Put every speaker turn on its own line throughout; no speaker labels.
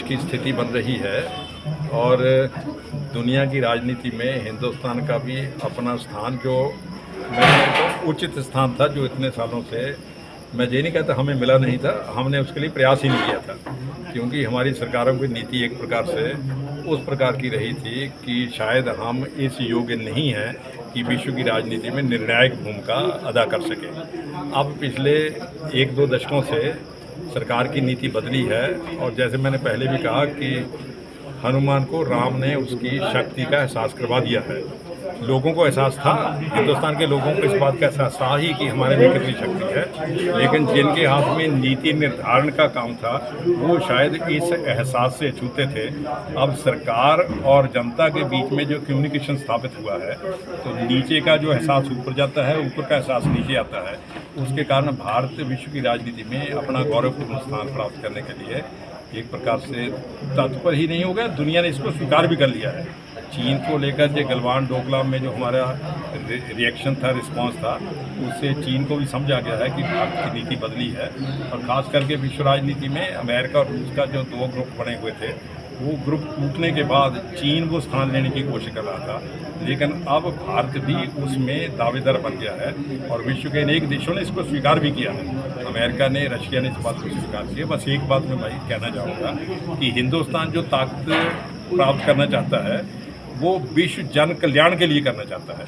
की स्थिति बन रही है और दुनिया की राजनीति में हिंदुस्तान का भी अपना स्थान जो मैं तो उचित स्थान था, जो इतने सालों से मैं ये नहीं कहता हमें मिला नहीं था, हमने उसके लिए प्रयास ही नहीं किया था, क्योंकि हमारी सरकारों की नीति एक प्रकार से उस प्रकार की रही थी कि शायद हम इस योग्य नहीं हैं कि विश्व की राजनीति में निर्णायक भूमिका अदा कर सकें। अब पिछले 1-2 दशकों से सरकार की नीति बदली है और जैसे मैंने पहले भी कहा कि हनुमान को राम ने उसकी शक्ति का एहसास करवा दिया है। लोगों को एहसास था, हिंदुस्तान के लोगों को इस बात का एहसास था ही कि हमारे में कितनी शक्ति है, लेकिन जिनके हाथ में नीति निर्धारण का काम था वो शायद इस एहसास से छूते थे। अब सरकार और जनता के बीच में जो कम्युनिकेशन स्थापित हुआ है, तो नीचे का जो एहसास ऊपर जाता है, ऊपर का एहसास नीचे आता है। उसके कारण भारत विश्व की राजनीति में अपना गौरवपूर्ण स्थान प्राप्त करने के लिए एक प्रकार से तत्पर ही नहीं हो गया, दुनिया ने इसको स्वीकार भी कर लिया है। चीन को लेकर जो गलवान डोकलाम में जो हमारा रिएक्शन था, रिस्पांस था, उससे चीन को भी समझ आ गया है कि भारत की नीति बदली है। और ख़ास करके विश्व राजनीति में अमेरिका और रूस का जो 2 ग्रुप बने हुए थे, वो ग्रुप टूटने के बाद चीन वो स्थान लेने की कोशिश कर रहा था, लेकिन अब भारत भी उसमें दावेदार बन गया है और विश्व के अनेक देशों ने इसको स्वीकार भी किया है। अमेरिका ने, रशिया ने इस बात को स्वीकार किया। बस एक बात मैं भाई कहना चाहूँगा कि हिंदुस्तान जो ताकत प्राप्त करना चाहता है वो विश्व जन कल्याण के लिए करना चाहता है।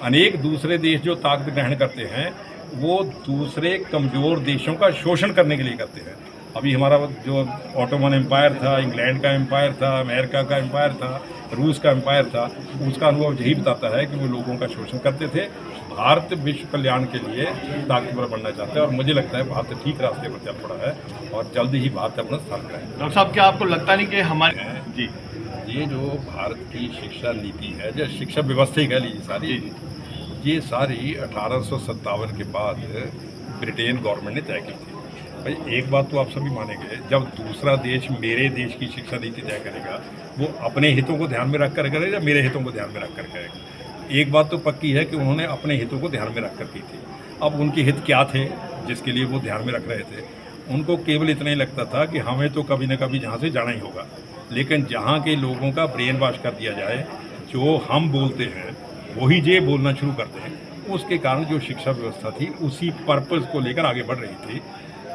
अनेक दूसरे देश जो ताकत ग्रहण करते हैं वो दूसरे कमज़ोर देशों का शोषण करने के लिए करते हैं। अभी हमारा जो ऑटोमन एम्पायर था, इंग्लैंड का एम्पायर था, अमेरिका का एम्पायर था, रूस का एम्पायर था, उसका अनुभव यही बताता है कि वो लोगों का शोषण करते थे। भारत विश्व कल्याण के लिए ताकतवर बनना चाहता है और मुझे लगता है भारत ठीक रास्ते पर चल पड़ा है और जल्द ही भारत अपना स्थान कराएगा।
डॉक्टर साहब, क्या आपको लगता नहीं कि हमारे जी
ये जो भारत की शिक्षा नीति है, जो शिक्षा व्यवस्था ही कह लीजिए सारी, ये सारी 1857 के बाद ब्रिटेन गवर्नमेंट ने तय की थी। भाई एक बात तो आप सभी मानेंगे, जब दूसरा देश मेरे देश की शिक्षा नीति तय करेगा वो अपने हितों को ध्यान में रख कर करेगा या मेरे हितों को ध्यान में रख कर करेगा। एक बात तो पक्की है कि उन्होंने अपने हितों को ध्यान में रख कर की थी। अब उनके हित क्या थे जिसके लिए वो ध्यान में रख रहे थे? उनको केवल इतना ही लगता था कि हमें तो कभी न कभी जहाँ से जाना ही होगा, लेकिन जहाँ के लोगों का ब्रेन वॉश कर दिया जाए, जो हम बोलते हैं वही जे बोलना शुरू करते हैं, उसके कारण जो शिक्षा व्यवस्था थी उसी पर्पज़ को लेकर आगे बढ़ रही थी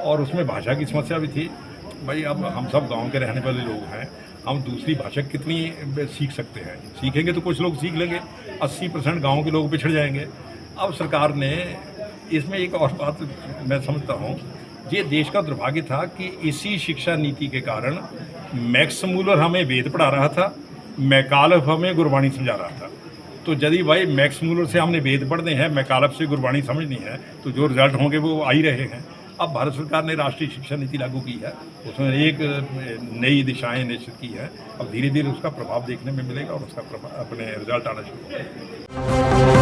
और उसमें भाषा की समस्या भी थी। भाई अब हम सब गांव के रहने वाले लोग हैं, हम दूसरी भाषा कितनी सीख सकते हैं? सीखेंगे तो कुछ लोग सीख लेंगे, 80% गाँव के लोग पिछड़ जाएंगे। अब सरकार ने इसमें एक और बात मैं समझता हूँ, ये देश का दुर्भाग्य था कि इसी शिक्षा नीति के कारण मैक्स मूलर हमें वेद पढ़ा रहा था, मैकालफ हमें गुरबाणी समझा रहा था। तो यदि भाई मैक्स मूलर से हमने वेद पढ़ने हैं, मैकालफ से गुरबाणी समझनी है, तो जो रिजल्ट होंगे वो आ ही रहे हैं। अब भारत सरकार ने राष्ट्रीय शिक्षा नीति लागू की है, उसमें एक नई दिशाएं निश्चित की है। अब धीरे धीरे उसका प्रभाव देखने में मिलेगा और उसका अपने रिजल्ट आना शुरू होगा।